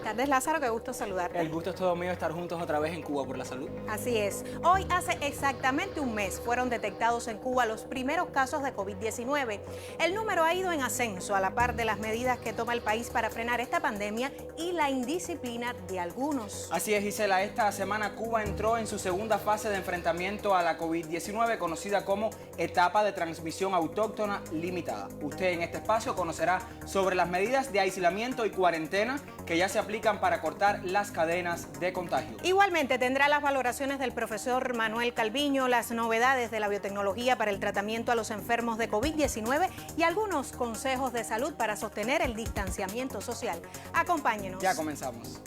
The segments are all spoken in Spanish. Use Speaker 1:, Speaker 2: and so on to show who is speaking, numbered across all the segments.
Speaker 1: tardes, Lázaro, qué gusto saludarte.
Speaker 2: El gusto es todo mío estar juntos otra vez en Cuba por la Salud.
Speaker 1: Así es. Hoy hace exactamente un mes fueron detectados en Cuba los primeros casos de COVID-19. El número ha ido en ascenso a la par de las medidas que toma el país para frenar esta pandemia y la indisciplina de algunos.
Speaker 2: Así es, Gisela. Esta semana Cuba entró en su segunda fase de enfrentamiento a la COVID-19, conocida como etapa de transmisión autóctona limitada. Usted en este espacio conocerá sobre las medidas de aislamiento y cuarentena que ya se aplican para cortar las cadenas de contagio.
Speaker 1: Igualmente tendrá las valoraciones del profesor Manuel Calviño, las novedades de la biotecnología para el tratamiento a los enfermos de COVID-19 y algunos consejos de salud para sostener el distanciamiento social. Acompáñenos.
Speaker 2: Ya comenzamos.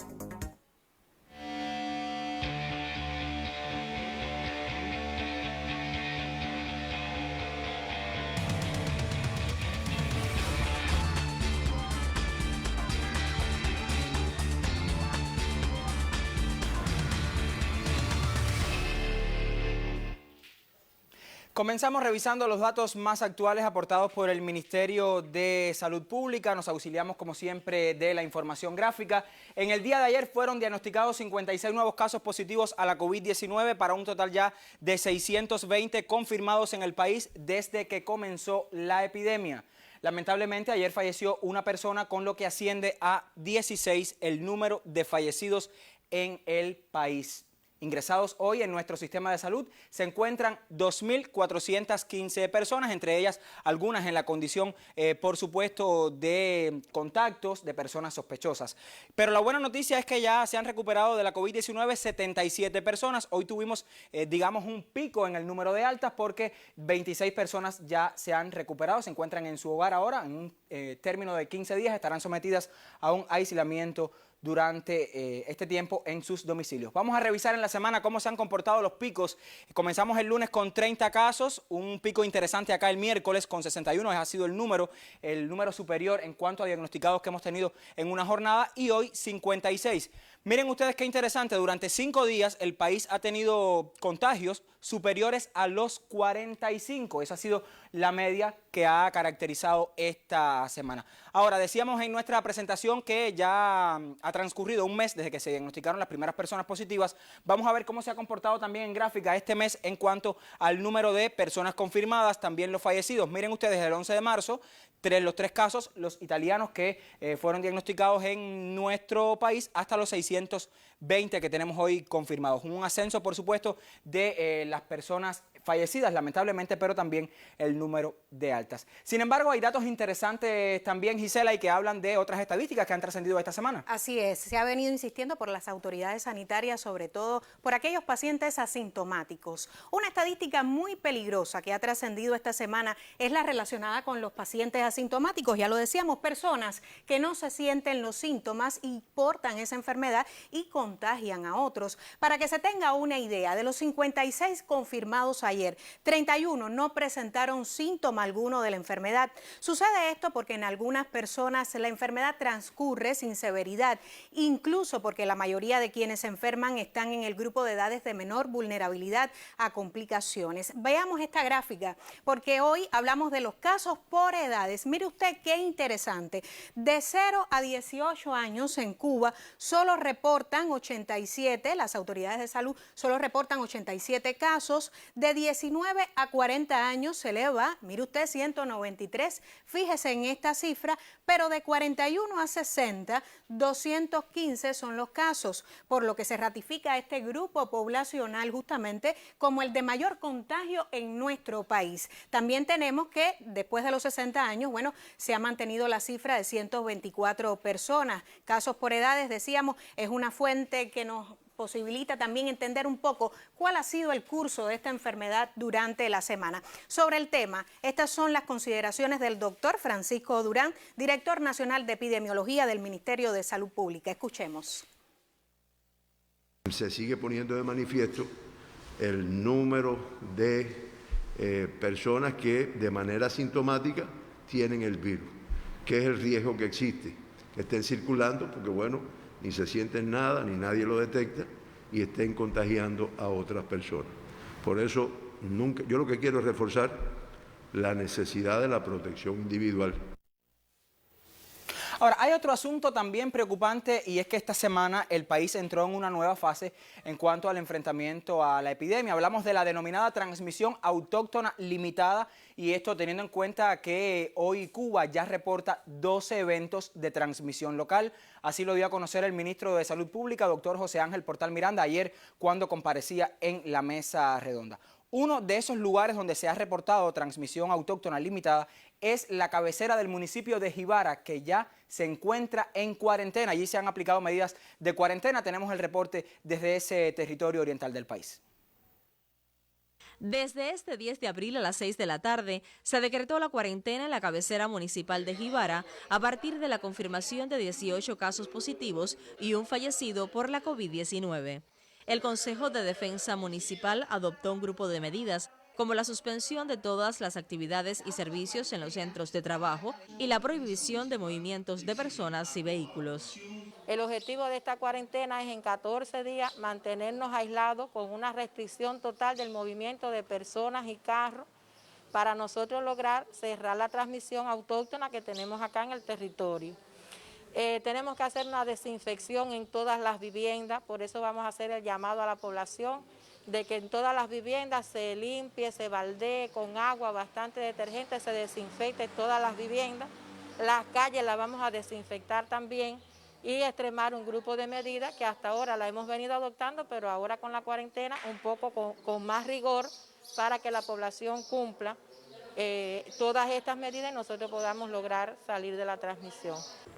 Speaker 2: Comenzamos revisando los datos más actuales aportados por el Ministerio de Salud Pública. Nos auxiliamos, como siempre, de la información gráfica. En el día de ayer fueron diagnosticados 56 nuevos casos positivos a la COVID-19 para un total ya de 620 confirmados en el país desde que comenzó la epidemia. Lamentablemente, ayer falleció una persona, con lo que asciende a 16 el número de fallecidos en el país. Ingresados hoy en nuestro sistema de salud se encuentran 2.415 personas, entre ellas algunas en la condición, por supuesto, de contactos de personas sospechosas. Pero la buena noticia es que ya se han recuperado de la COVID-19 77 personas. Hoy tuvimos, digamos, un pico en el número de altas porque 26 personas ya se han recuperado, se encuentran en su hogar ahora, en un término de 15 días, estarán sometidas a un aislamiento durante este tiempo en sus domicilios. Vamos a revisar en la semana cómo se han comportado los picos. Comenzamos el lunes con 30 casos, un pico interesante acá el miércoles con 61, ha sido el número superior en cuanto a diagnosticados que hemos tenido en una jornada, y hoy 56. Miren ustedes qué interesante, durante 5 días el país ha tenido contagios superiores a los 45. Esa ha sido la media que ha caracterizado esta semana. Ahora, decíamos en nuestra presentación que ya ha transcurrido un mes desde que se diagnosticaron las primeras personas positivas. Vamos a ver cómo se ha comportado también en gráfica este mes en cuanto al número de personas confirmadas, también los fallecidos. Miren ustedes, el 11 de marzo, los 3 casos, los italianos que fueron diagnosticados en nuestro país, hasta los 620 que tenemos hoy confirmados. Un ascenso, por supuesto, de las personas fallecidas, lamentablemente, pero también el número de altas. Sin embargo, hay datos interesantes también, Gisela, y que hablan de otras estadísticas que han trascendido esta semana.
Speaker 1: Así es, se ha venido insistiendo por las autoridades sanitarias, sobre todo por aquellos pacientes asintomáticos. Una estadística muy peligrosa que ha trascendido esta semana es la relacionada con los pacientes asintomáticos. Ya lo decíamos, personas que no se sienten los síntomas y portan esa enfermedad y contagian a otros. Para que se tenga una idea, de los 56 confirmados ayer, 31 no presentaron síntoma alguno de la enfermedad. Sucede esto porque en algunas personas la enfermedad transcurre sin severidad, incluso porque la mayoría de quienes se enferman están en el grupo de edades de menor vulnerabilidad a complicaciones. Veamos esta gráfica, porque hoy hablamos de los casos por edades. Mire usted qué interesante. De 0 a 18 años en Cuba solo reportan 87, las autoridades de salud solo reportan 87 casos. De 19 a 40 años se eleva, mire usted, 193, fíjese en esta cifra, pero de 41 a 60, 215 son los casos, por lo que se ratifica este grupo poblacional justamente como el de mayor contagio en nuestro país. También tenemos que después de los 60 años, bueno, se ha mantenido la cifra de 124 personas. Casos por edades, decíamos, es una fuente que nos posibilita también entender un poco cuál ha sido el curso de esta enfermedad durante la semana. Sobre el tema, estas son las consideraciones del doctor Francisco Durán, director nacional de epidemiología del Ministerio de Salud Pública. Escuchemos.
Speaker 3: Se sigue poniendo de manifiesto el número de personas que de manera asintomática tienen el virus, que es el riesgo que existe, que estén circulando, porque bueno, ni se sienten nada, ni nadie lo detecta, y estén contagiando a otras personas. Por eso, yo lo que quiero es reforzar la necesidad de la protección individual.
Speaker 2: Ahora, hay otro asunto también preocupante y es que esta semana el país entró en una nueva fase en cuanto al enfrentamiento a la epidemia. Hablamos de la denominada transmisión autóctona limitada y esto teniendo en cuenta que hoy Cuba ya reporta 12 eventos de transmisión local. Así lo dio a conocer el ministro de Salud Pública, doctor José Ángel Portal Miranda, ayer cuando comparecía en la mesa redonda. Uno de esos lugares donde se ha reportado transmisión autóctona limitada es la cabecera del municipio de Jibara, que ya se encuentra en cuarentena. Allí se han aplicado medidas de cuarentena. Tenemos el reporte desde ese territorio oriental del país.
Speaker 4: Desde este 10 de abril a las 6 de la tarde se decretó la cuarentena en la cabecera municipal de Jibara a partir de la confirmación de 18 casos positivos y un fallecido por la COVID-19. El Consejo de Defensa Municipal adoptó un grupo de medidas como la suspensión de todas las actividades y servicios en los centros de trabajo y la prohibición de movimientos de personas y vehículos.
Speaker 5: El objetivo de esta cuarentena es en 14 días mantenernos aislados con una restricción total del movimiento de personas y carros para nosotros lograr cerrar la transmisión autóctona que tenemos acá en el territorio. Tenemos que hacer una desinfección en todas las viviendas, por eso vamos a hacer el llamado a la población de que en todas las viviendas se limpie, se baldee con agua, bastante detergente, se desinfecte todas las viviendas. Las calles las vamos a desinfectar también y extremar un grupo de medidas que hasta ahora la hemos venido adoptando, pero ahora con la cuarentena un poco con más rigor para que la población cumpla todas estas medidas y nosotros podamos lograr salir de la transmisión.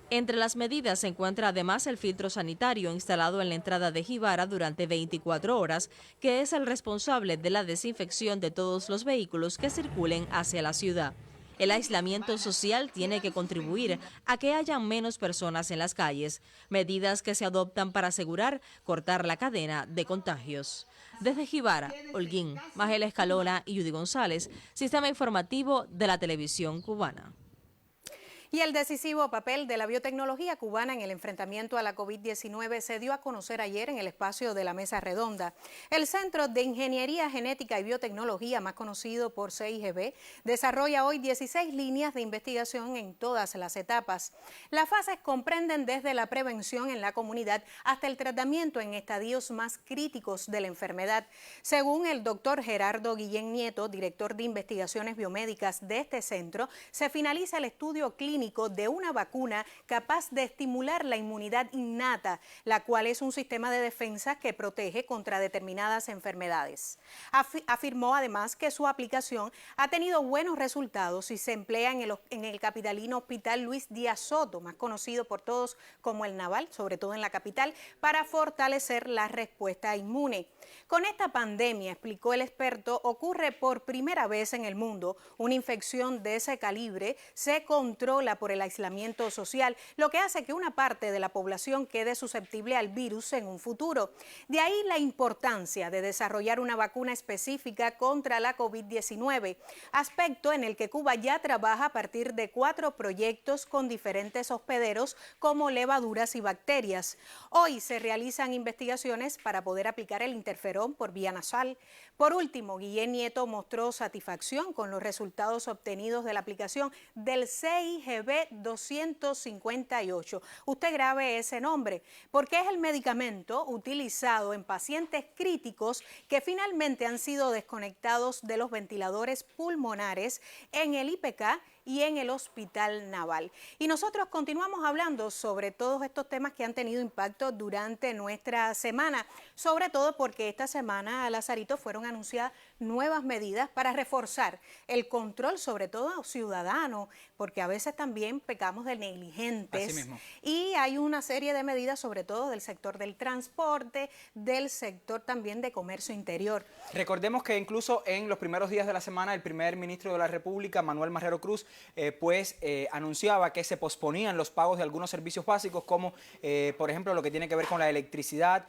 Speaker 4: Entre las medidas se encuentra además el filtro sanitario instalado en la entrada de Jibara durante 24 horas, que es el responsable de la desinfección de todos los vehículos que circulen hacia la ciudad. El aislamiento social tiene que contribuir a que haya menos personas en las calles, medidas que se adoptan para asegurar cortar la cadena de contagios. Desde Jibara, Holguín, Magela Escalona y Judy González, Sistema Informativo de la Televisión Cubana.
Speaker 1: Y el decisivo papel de la biotecnología cubana en el enfrentamiento a la COVID-19 se dio a conocer ayer en el espacio de la Mesa Redonda. El Centro de Ingeniería Genética y Biotecnología, más conocido por CIGB, desarrolla hoy 16 líneas de investigación en todas las etapas. Las fases comprenden desde la prevención en la comunidad hasta el tratamiento en estadios más críticos de la enfermedad. Según el doctor Gerardo Guillén Nieto, director de investigaciones biomédicas de este centro, se finaliza el estudio clínico de una vacuna capaz de estimular la inmunidad innata, la cual es un sistema de defensa que protege contra determinadas enfermedades. Afirmó además que su aplicación ha tenido buenos resultados y se emplea en el capitalino Hospital Luis Díaz Soto, más conocido por todos como el Naval, sobre todo en la capital, para fortalecer la respuesta inmune. Con esta pandemia, explicó el experto, ocurre por primera vez en el mundo una infección de ese calibre, se controla por el aislamiento social, lo que hace que una parte de la población quede susceptible al virus en un futuro. De ahí la importancia de desarrollar una vacuna específica contra la COVID-19, aspecto en el que Cuba ya trabaja a partir de 4 proyectos con diferentes hospederos como levaduras y bacterias. Hoy se realizan investigaciones para poder aplicar el interferón por vía nasal. Por último, Guillén Nieto mostró satisfacción con los resultados obtenidos de la aplicación del CIGB 258. Usted grabe ese nombre, porque es el medicamento utilizado en pacientes críticos que finalmente han sido desconectados de los ventiladores pulmonares en el IPK y en el Hospital Naval. Y nosotros continuamos hablando sobre todos estos temas que han tenido impacto durante nuestra semana, sobre todo porque esta semana, Lazarito, fueron anunciadas nuevas medidas para reforzar el control, sobre todo ciudadano, porque a veces también pecamos de negligentes.
Speaker 2: Así mismo.
Speaker 1: Y hay una serie de medidas, sobre todo del sector del transporte, del sector también de comercio interior.
Speaker 2: Recordemos que incluso en los primeros días de la semana, el primer ministro de la República, Manuel Marrero Cruz, anunciaba que se posponían los pagos de algunos servicios básicos, como por ejemplo lo que tiene que ver con la electricidad,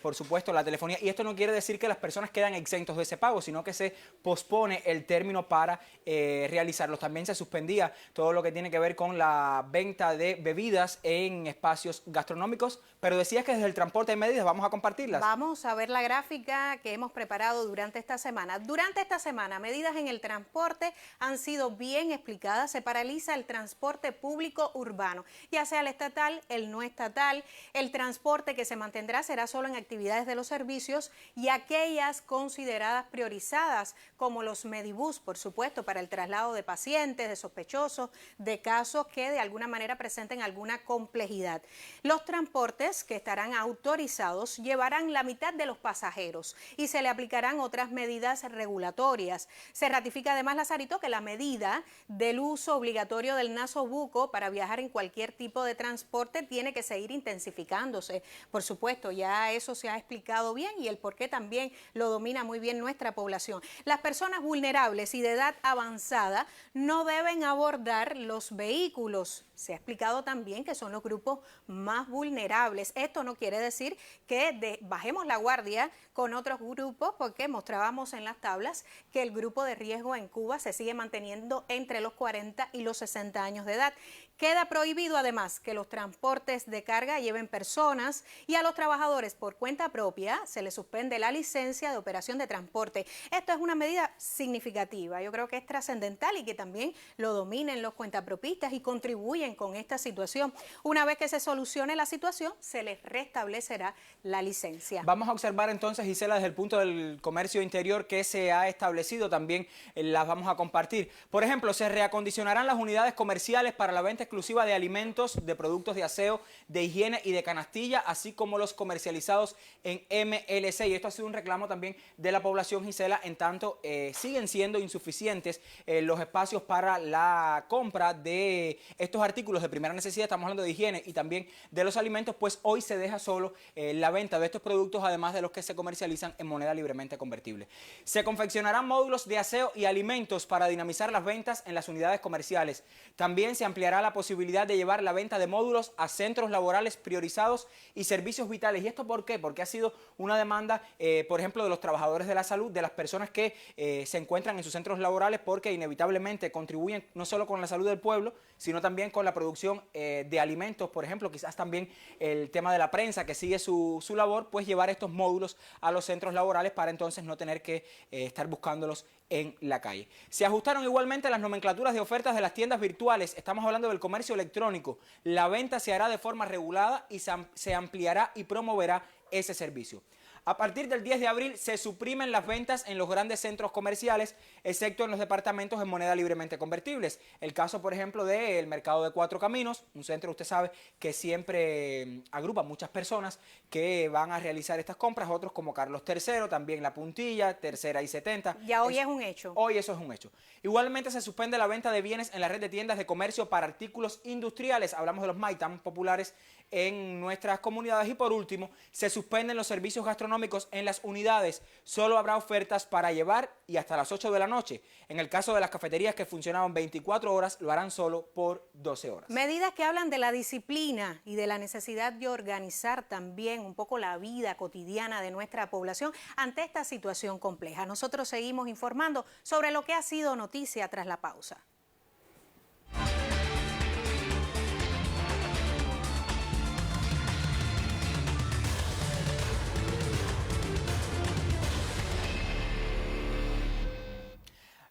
Speaker 2: por supuesto la telefonía, y esto no quiere decir que las personas quedan exentos de ese pago, sino que se pospone el término para realizarlos. También se suspendía todo lo que tiene que ver con la venta de bebidas en espacios gastronómicos, pero decías que desde el transporte hay medidas, vamos a compartirlas.
Speaker 1: Vamos a ver la gráfica que hemos preparado durante esta semana. Durante esta semana, medidas en el transporte han sido bien explicadas notificada, se paraliza el transporte público urbano, ya sea el estatal, el no estatal. El transporte que se mantendrá será solo en actividades de los servicios y aquellas consideradas priorizadas, como los medibús, por supuesto, para el traslado de pacientes, de sospechosos, de casos que de alguna manera presenten alguna complejidad. Los transportes que estarán autorizados llevarán la mitad de los pasajeros y se le aplicarán otras medidas regulatorias. Se ratifica además, Lazarito, que la medida del uso obligatorio del nasobuco para viajar en cualquier tipo de transporte tiene que seguir intensificándose. Por supuesto, ya eso se ha explicado bien y el por qué también lo domina muy bien nuestra población. Las personas vulnerables y de edad avanzada no deben abordar los vehículos. Se ha explicado también que son los grupos más vulnerables. Esto no quiere decir que bajemos la guardia con otros grupos, porque mostrábamos en las tablas que el grupo de riesgo en Cuba se sigue manteniendo entre los 40 y los 60 años de edad. Queda prohibido además que los transportes de carga lleven personas y a los trabajadores por cuenta propia se les suspende la licencia de operación de transporte. Esto es una medida significativa, yo creo que es trascendental y que también lo dominen los cuentapropistas y contribuyen con esta situación. Una vez que se solucione la situación, se les restablecerá la licencia.
Speaker 2: Vamos a observar entonces, Gisela, desde el punto del comercio interior que se ha establecido, también las vamos a compartir. Por ejemplo, se reacondicionarán las unidades comerciales para la venta exclusiva de alimentos, de productos de aseo, de higiene y de canastilla, así como los comercializados en MLC. Y esto ha sido un reclamo también de la población, Gisela, en tanto siguen siendo insuficientes los espacios para la compra de estos artículos de primera necesidad. Estamos hablando de higiene y también de los alimentos, pues hoy se deja solo la venta de estos productos, además de los que se comercializan en moneda libremente convertible. Se confeccionarán módulos de aseo y alimentos para dinamizar las ventas en las unidades comerciales. También se ampliará la posibilidad de llevar la venta de módulos a centros laborales priorizados y servicios vitales. ¿Y esto por qué? Porque ha sido una demanda, por ejemplo, de los trabajadores de la salud, de las personas que se encuentran en sus centros laborales, porque inevitablemente contribuyen no solo con la salud del pueblo, sino también con la producción de alimentos, por ejemplo, quizás también el tema de la prensa que sigue su labor, pues llevar estos módulos a los centros laborales para entonces no tener que estar buscándolos en la calle. Se ajustaron igualmente las nomenclaturas de ofertas de las tiendas virtuales. Estamos hablando del comercio electrónico. La venta se hará de forma regulada y se ampliará y promoverá ese servicio. A partir del 10 de abril se suprimen las ventas en los grandes centros comerciales, excepto en los departamentos en moneda libremente convertibles. El caso, por ejemplo, del mercado de Cuatro Caminos, un centro, usted sabe, que siempre agrupa muchas personas que van a realizar estas compras, otros como Carlos III, también La Puntilla, Tercera y 70.
Speaker 1: Ya hoy es un hecho.
Speaker 2: Hoy eso es un hecho. Igualmente se suspende la venta de bienes en la red de tiendas de comercio para artículos industriales. Hablamos de los MAI tan populares en nuestras comunidades. Y por último, se suspenden los servicios gastronómicos en las unidades. Solo habrá ofertas para llevar y hasta las 8 de la noche. En el caso de las cafeterías que funcionaban 24 horas, lo harán solo por 12 horas.
Speaker 1: Medidas que hablan de la disciplina y de la necesidad de organizar también un poco la vida cotidiana de nuestra población ante esta situación compleja. Nosotros seguimos informando sobre lo que ha sido noticia tras la pausa.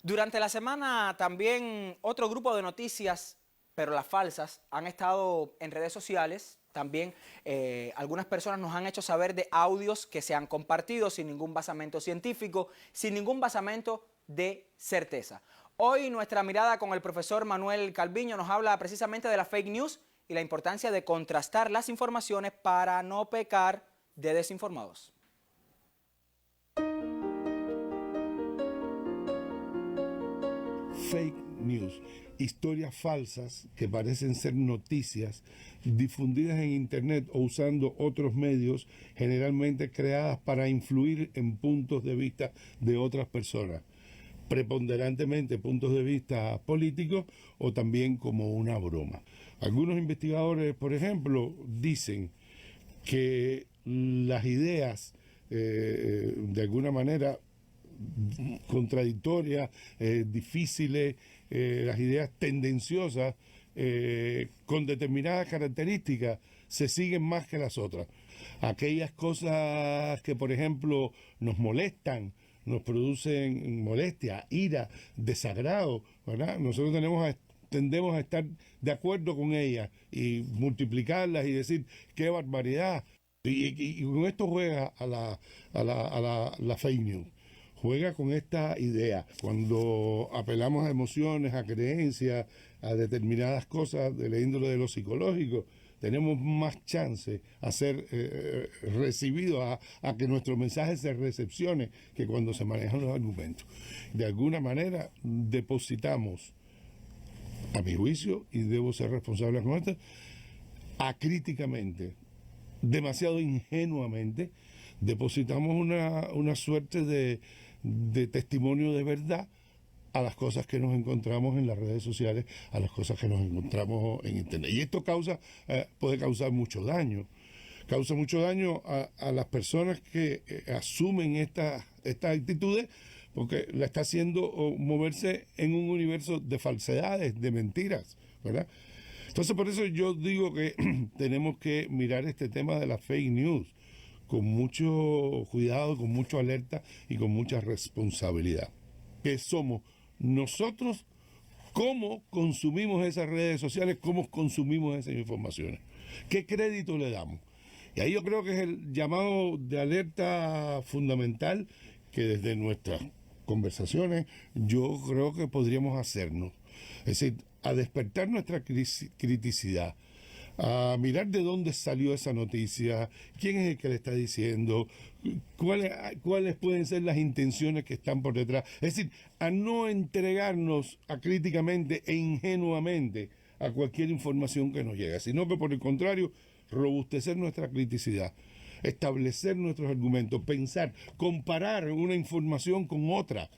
Speaker 2: Durante la semana también otro grupo de noticias, pero las falsas, han estado en redes sociales. También algunas personas nos han hecho saber de audios que se han compartido sin ningún basamento científico, sin ningún basamento de certeza. Hoy nuestra mirada con el profesor Manuel Calviño nos habla precisamente de la fake news y la importancia de contrastar las informaciones para no pecar de desinformados.
Speaker 6: Fake news, historias falsas que parecen ser noticias difundidas en internet o usando otros medios, generalmente creadas para influir en puntos de vista de otras personas, preponderantemente puntos de vista políticos o también como una broma. Algunos investigadores, por ejemplo, dicen que las ideas de alguna manera contradictorias, difíciles, las ideas tendenciosas, con determinadas características, se siguen más que las otras. Aquellas cosas que, por ejemplo, nos molestan, nos producen molestia, ira, desagrado, ¿verdad? Nosotros tenemos tendemos a estar de acuerdo con ellas y multiplicarlas y decir qué barbaridad. Y con esto juega a la fake news. Juega con esta idea. Cuando apelamos a emociones, a creencias, a determinadas cosas de la índole de lo psicológico, tenemos más chance a ser recibidos, a que nuestro mensaje se recepcione, que cuando se manejan los argumentos. De alguna manera depositamos, a mi juicio, y debo ser responsable con esto, acríticamente, demasiado ingenuamente, depositamos una suerte de testimonio de verdad a las cosas que nos encontramos en las redes sociales, a las cosas que nos encontramos en Internet. Y esto puede causar mucho daño. Causa mucho daño a las personas que asumen estas actitudes, porque la está haciendo moverse en un universo de falsedades, de mentiras, ¿verdad? Entonces, por eso yo digo que tenemos que mirar este tema de la fake news con mucho cuidado, con mucha alerta y con mucha responsabilidad. Que somos nosotros, cómo consumimos esas redes sociales, cómo consumimos esas informaciones, qué crédito le damos. Y ahí yo creo que es el llamado de alerta fundamental que desde nuestras conversaciones yo creo que podríamos hacernos. Es decir, a despertar nuestra criticidad, a mirar de dónde salió esa noticia, quién es el que le está diciendo, cuáles pueden ser las intenciones que están por detrás. Es decir, a no entregarnos acríticamente e ingenuamente a cualquier información que nos llegue, sino que por el contrario, robustecer nuestra criticidad, establecer nuestros argumentos, pensar, comparar una información con otra,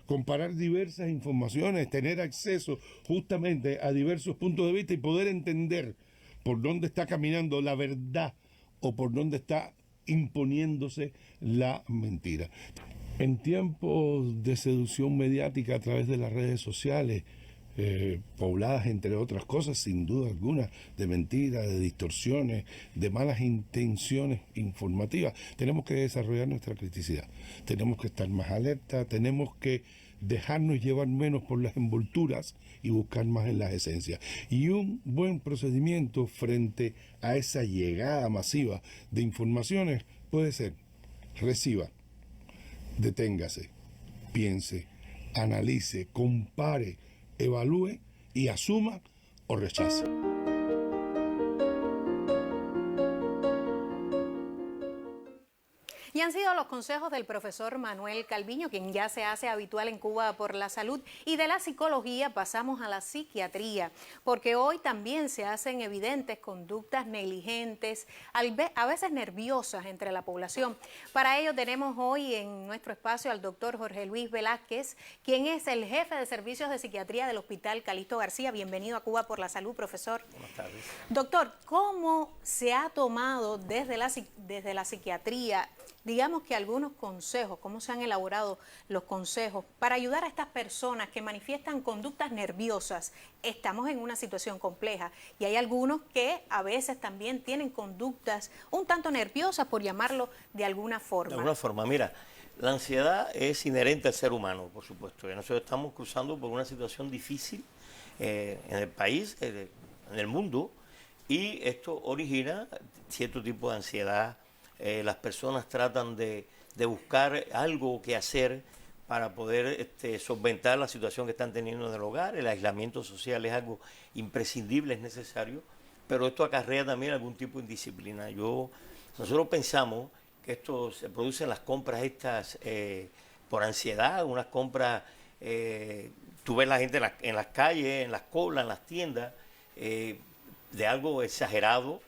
Speaker 6: comparar diversas informaciones, tener acceso justamente a diversos puntos de vista y poder entender por dónde está caminando la verdad o por dónde está imponiéndose la mentira. En tiempos de seducción mediática a través de las redes sociales, pobladas entre otras cosas, sin duda alguna, de mentiras, de distorsiones, de malas intenciones informativas, tenemos que desarrollar nuestra criticidad, tenemos que estar más alerta, tenemos que dejarnos llevar menos por las envolturas y buscar más en las esencias. Y un buen procedimiento frente a esa llegada masiva de informaciones puede ser: reciba, deténgase, piense, analice, compare, evalúe y asuma o rechace.
Speaker 1: Y han sido los consejos del profesor Manuel Calviño, quien ya se hace habitual en Cuba por la Salud, y de la psicología pasamos a la psiquiatría, porque hoy también se hacen evidentes conductas negligentes, a veces nerviosas entre la población. Para ello tenemos hoy en nuestro espacio al doctor Jorge Luis Velázquez, quien es el jefe de servicios de psiquiatría del Hospital Calixto García. Bienvenido a Cuba por la Salud, profesor.
Speaker 7: Buenas tardes.
Speaker 1: Doctor, ¿cómo se ha tomado desde la psiquiatría, digamos que algunos consejos, cómo se han elaborado los consejos para ayudar a estas personas que manifiestan conductas nerviosas? Estamos en una situación compleja y hay algunos que a veces también tienen conductas un tanto nerviosas, por llamarlo de alguna forma.
Speaker 7: De alguna forma, mira, la ansiedad es inherente al ser humano, por supuesto. Nosotros estamos cruzando por una situación difícil en el país, en el mundo, y esto origina cierto tipo de ansiedad. Las personas tratan de buscar algo que hacer para poder solventar la situación que están teniendo en el hogar. El aislamiento social es algo imprescindible, es necesario, pero esto acarrea también algún tipo de indisciplina. Nosotros pensamos que esto se produce en las compras estas por ansiedad, unas compras, tú ves la gente en las calles, en las colas, en las tiendas, de algo exagerado,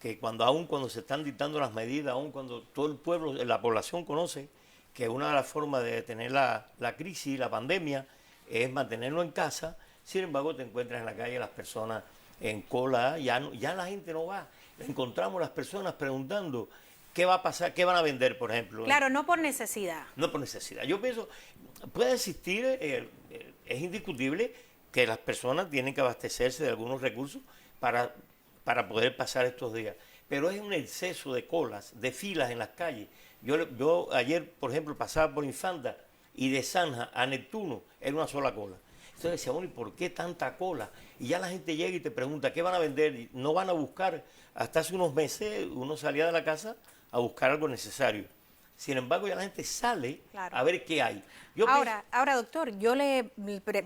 Speaker 7: que aún cuando se están dictando las medidas, aún cuando todo el pueblo, la población conoce que una de las formas de detener la crisis, la pandemia, es mantenerlo en casa. Sin embargo, te encuentras en la calle las personas en cola, ya la gente no va. Encontramos las personas preguntando qué va a pasar, qué van a vender, por ejemplo.
Speaker 1: Claro, no por necesidad.
Speaker 7: No por necesidad. Yo pienso, puede existir, es indiscutible que las personas tienen que abastecerse de algunos recursos para poder pasar estos días. Pero es un exceso de colas, de filas en las calles. Yo ayer, por ejemplo, pasaba por Infanta y de Zanja a Neptuno era una sola cola. Entonces decía, bueno, ¿y por qué tanta cola? Y ya la gente llega y te pregunta, ¿qué van a vender? Y no van a buscar. Hasta hace unos meses uno salía de la casa a buscar algo necesario. Sin embargo, ya la gente sale a ver qué hay.
Speaker 1: Ahora, doctor,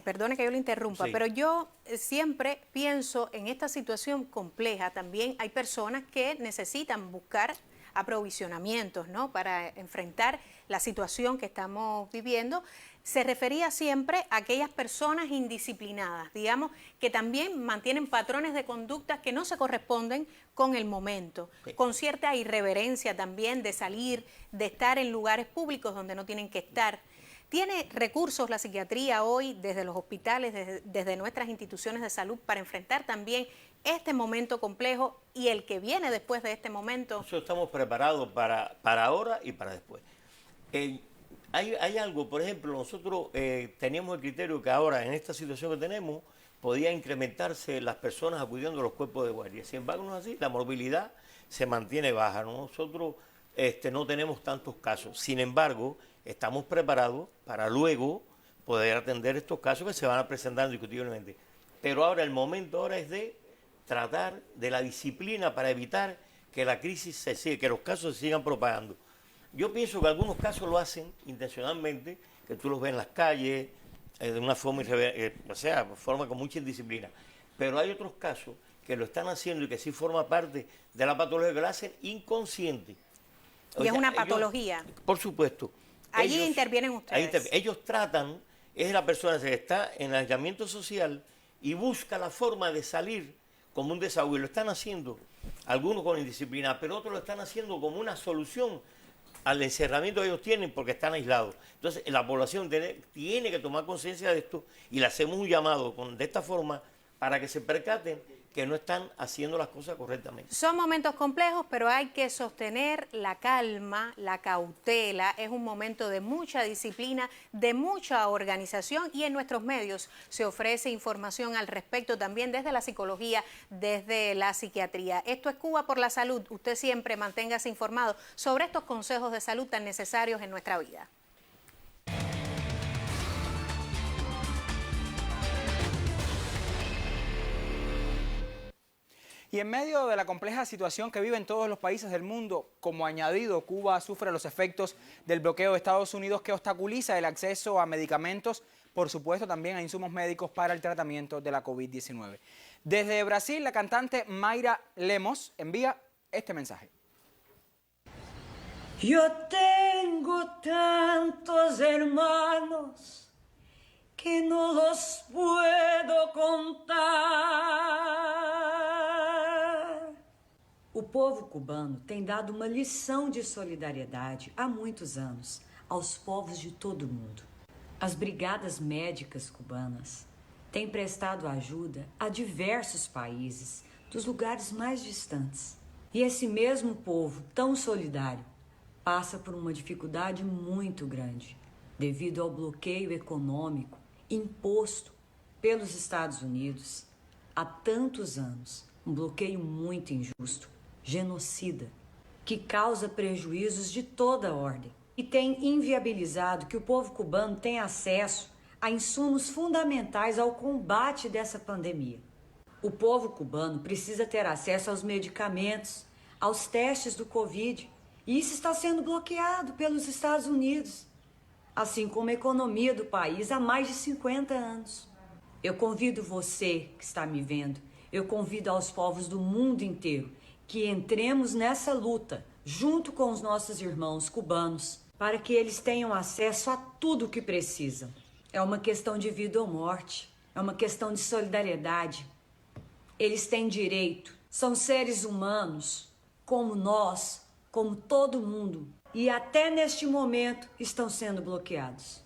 Speaker 1: perdone que yo le interrumpa, pero yo siempre pienso en esta situación compleja. También hay personas que necesitan buscar aprovisionamientos, ¿no?, para enfrentar la situación que estamos viviendo. Se refería siempre a aquellas personas indisciplinadas, digamos, que también mantienen patrones de conducta que no se corresponden con el momento, con cierta irreverencia también de salir, de estar en lugares públicos donde no tienen que estar. ¿Tiene recursos la psiquiatría hoy desde los hospitales, desde nuestras instituciones de salud para enfrentar también este momento complejo y el que viene después de este momento?
Speaker 7: Nosotros estamos preparados para ahora y para después. Hay algo, por ejemplo, nosotros teníamos el criterio que ahora, en esta situación que tenemos, podía incrementarse las personas acudiendo a los cuerpos de guardia. Sin embargo, no es así, la movilidad se mantiene baja, ¿no? Nosotros no tenemos tantos casos. Sin embargo, estamos preparados para luego poder atender estos casos que se van a presentar indiscutiblemente. Pero ahora, el momento ahora es de tratar de la disciplina para evitar que la crisis se siga, que los casos se sigan propagando. Yo pienso que algunos casos lo hacen intencionalmente, que tú los ves en las calles, de una forma, forma con mucha indisciplina. Pero hay otros casos que lo están haciendo y que sí forma parte de la patología, que lo hacen inconsciente.
Speaker 1: Y es una patología.
Speaker 7: Por supuesto.
Speaker 1: Allí intervienen ustedes.
Speaker 7: Ellos tratan, es la persona que está en aislamiento social y busca la forma de salir como un desahogo. Y lo están haciendo, algunos con indisciplina, pero otros lo están haciendo como una solución al encerramiento que ellos tienen porque están aislados. Entonces, la población tiene que tomar conciencia de esto y le hacemos un llamado de esta forma para que se percaten que no están haciendo las cosas correctamente.
Speaker 1: Son momentos complejos, pero hay que sostener la calma, la cautela. Es un momento de mucha disciplina, de mucha organización, y en nuestros medios se ofrece información al respecto también desde la psicología, desde la psiquiatría. Esto es Cuba por la Salud. Usted siempre manténgase informado sobre estos consejos de salud tan necesarios en nuestra vida.
Speaker 2: Y en medio de la compleja situación que viven todos los países del mundo, como añadido, Cuba sufre los efectos del bloqueo de Estados Unidos que obstaculiza el acceso a medicamentos, por supuesto también a insumos médicos para el tratamiento de la COVID-19. Desde Brasil, la cantante Mayra Lemos envía este mensaje.
Speaker 8: Yo tengo tantos hermanos que no los puedo contar. O povo cubano tem dado uma lição de solidariedade há muitos anos aos povos de todo o mundo. As brigadas médicas cubanas têm prestado ajuda a diversos países dos lugares mais distantes. E esse mesmo povo tão solidário passa por uma dificuldade muito grande devido ao bloqueio econômico imposto pelos Estados Unidos há tantos anos. Um bloqueio muito injusto, genocida, que causa prejuízos de toda ordem e tem inviabilizado que o povo cubano tenha acesso a insumos fundamentais ao combate dessa pandemia. O povo cubano precisa ter acesso aos medicamentos, aos testes do Covid, e isso está sendo bloqueado pelos Estados Unidos, assim como a economia do país há mais de 50 anos. Eu convido você que está me vendo, eu convido aos povos do mundo inteiro que entremos nessa luta junto com os nossos irmãos cubanos para que eles tenham acesso a tudo o que precisam. É uma questão de vida ou morte, é uma questão de solidariedade. Eles têm direito, são seres humanos como nós, como todo mundo, e até neste momento estão sendo bloqueados.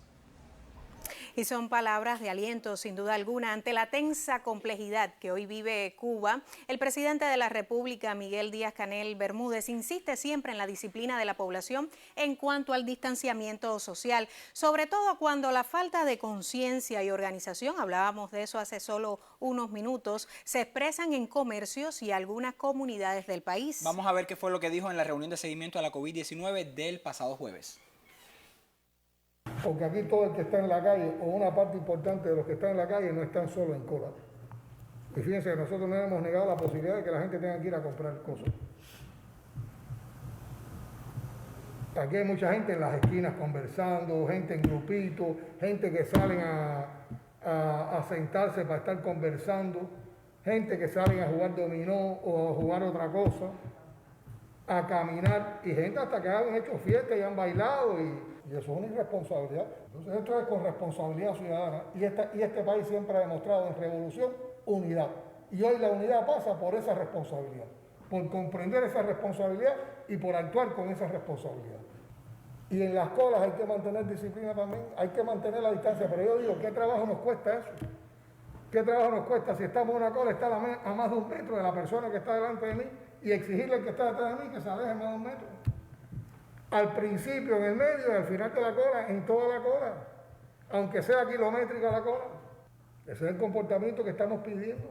Speaker 1: Y son palabras de aliento, sin duda alguna, ante la tensa complejidad que hoy vive Cuba. El presidente de la República, Miguel Díaz-Canel Bermúdez, insiste siempre en la disciplina de la población en cuanto al distanciamiento social, sobre todo cuando la falta de conciencia y organización, hablábamos de eso hace solo unos minutos, se expresan en comercios y algunas comunidades del país.
Speaker 2: Vamos a ver qué fue lo que dijo en la reunión de seguimiento a la COVID-19 del pasado jueves.
Speaker 9: Porque aquí todo el que está en la calle, o una parte importante de los que están en la calle, no están solo en cola. Y fíjense que nosotros no hemos negado la posibilidad de que la gente tenga que ir a comprar cosas. Aquí hay mucha gente en las esquinas conversando, gente en grupitos, gente que salen a sentarse para estar conversando, gente que salen a jugar dominó o a jugar otra cosa, a caminar, y gente hasta que han hecho fiestas y han bailado, y eso es una irresponsabilidad. Entonces esto es con responsabilidad ciudadana, y este país siempre ha demostrado en revolución unidad, y hoy la unidad pasa por esa responsabilidad, por comprender esa responsabilidad y por actuar con esa responsabilidad. Y en las colas hay que mantener disciplina también, hay que mantener la distancia, pero yo digo, ¿qué trabajo nos cuesta eso? ¿Qué trabajo nos cuesta si estamos en una cola, estar a más de 1 metro de la persona que está delante de mí y exigirle al que está detrás de mí que se aleje más de 1 metro? Al principio, en el medio y al final de la cola, en toda la cola, aunque sea kilométrica la cola. Ese es el comportamiento que estamos pidiendo.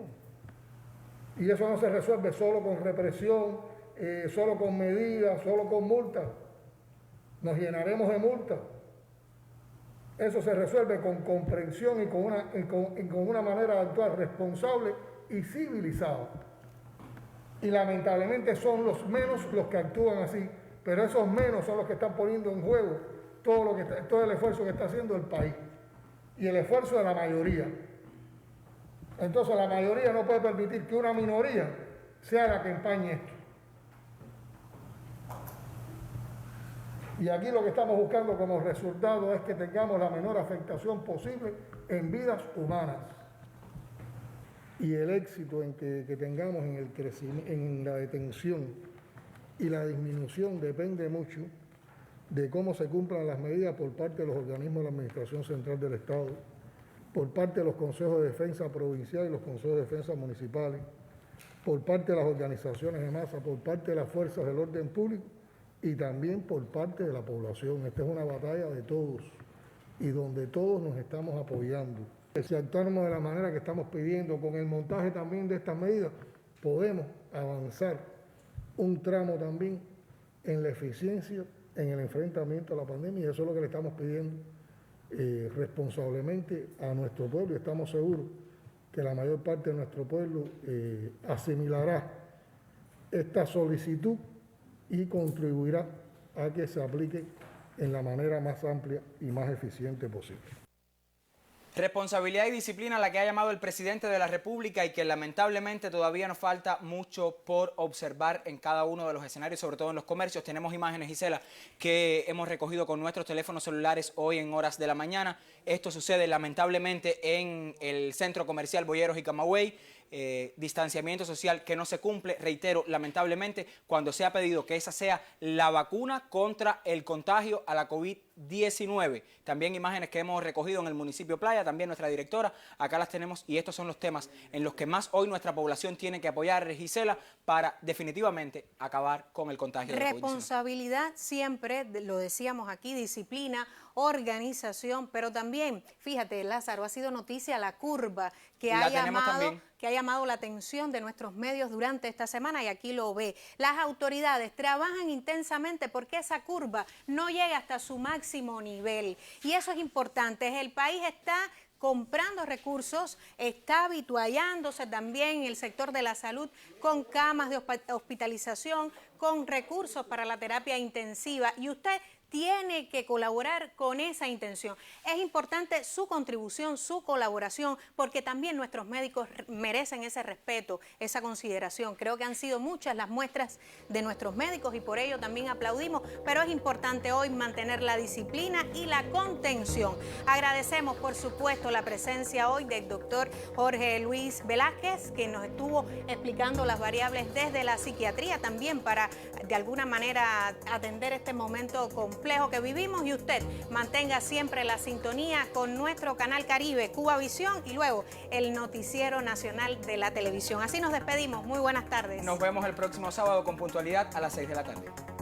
Speaker 9: Y eso no se resuelve solo con represión, solo con medidas, solo con multas. Nos llenaremos de multas. Eso se resuelve con comprensión y con una manera de actuar responsable y civilizada. Y lamentablemente son los menos los que actúan así, pero esos menos son los que están poniendo en juego todo el esfuerzo que está haciendo el país y el esfuerzo de la mayoría. Entonces la mayoría no puede permitir que una minoría sea la que empañe esto. Y aquí lo que estamos buscando como resultado es que tengamos la menor afectación posible en vidas humanas. Y el éxito en que tengamos en el crecimiento, en la detención y la disminución depende mucho de cómo se cumplan las medidas por parte de los organismos de la Administración Central del Estado, por parte de los consejos de defensa provincial y los consejos de defensa municipales, por parte de las organizaciones de masa, por parte de las fuerzas del orden público y también por parte de la población. Esta es una batalla de todos y donde todos nos estamos apoyando. Si actuamos de la manera que estamos pidiendo, con el montaje también de estas medidas, podemos avanzar un tramo también en la eficiencia, en el enfrentamiento a la pandemia, y eso es lo que le estamos pidiendo responsablemente a nuestro pueblo, y estamos seguros que la mayor parte de nuestro pueblo asimilará esta solicitud y contribuirá a que se aplique en la manera más amplia y más eficiente posible.
Speaker 2: Responsabilidad y disciplina a la que ha llamado el presidente de la República y que lamentablemente todavía nos falta mucho por observar en cada uno de los escenarios, sobre todo en los comercios. Tenemos imágenes, Gisela, que hemos recogido con nuestros teléfonos celulares hoy en horas de la mañana. Esto sucede lamentablemente en el centro comercial Boyeros y Camagüey. Distanciamiento social que no se cumple, reitero, lamentablemente, cuando se ha pedido que esa sea la vacuna contra el contagio a la COVID-19. También imágenes que hemos recogido en el municipio Playa, también nuestra directora, acá las tenemos, y estos son los temas en los que más hoy nuestra población tiene que apoyar, Gisela, para definitivamente acabar con el contagio de la COVID-19.
Speaker 1: Responsabilidad siempre, lo decíamos aquí, disciplina, organización, pero también, fíjate, Lázaro, ha sido noticia la curva que ha llamado la atención de nuestros medios durante esta semana, y aquí lo ve. Las autoridades trabajan intensamente porque esa curva no llegue hasta su máximo nivel, y eso es importante. El país está comprando recursos, está habituallándose también en el sector de la salud con camas de hospitalización, con recursos para la terapia intensiva, y usted tiene que colaborar con esa intención. Es importante su contribución, su colaboración, porque también nuestros médicos merecen ese respeto, esa consideración. Creo que han sido muchas las muestras de nuestros médicos y por ello también aplaudimos, pero es importante hoy mantener la disciplina y la contención. Agradecemos, por supuesto, la presencia hoy del doctor Jorge Luis Velázquez, que nos estuvo explicando las variables desde la psiquiatría también para, de alguna manera, atender este momento complejo que vivimos, y usted mantenga siempre la sintonía con nuestro canal Caribe, Cuba Visión, y luego el Noticiero Nacional de la Televisión. Así nos despedimos. Muy buenas tardes.
Speaker 2: Nos vemos el próximo sábado con puntualidad a las 6 de la tarde.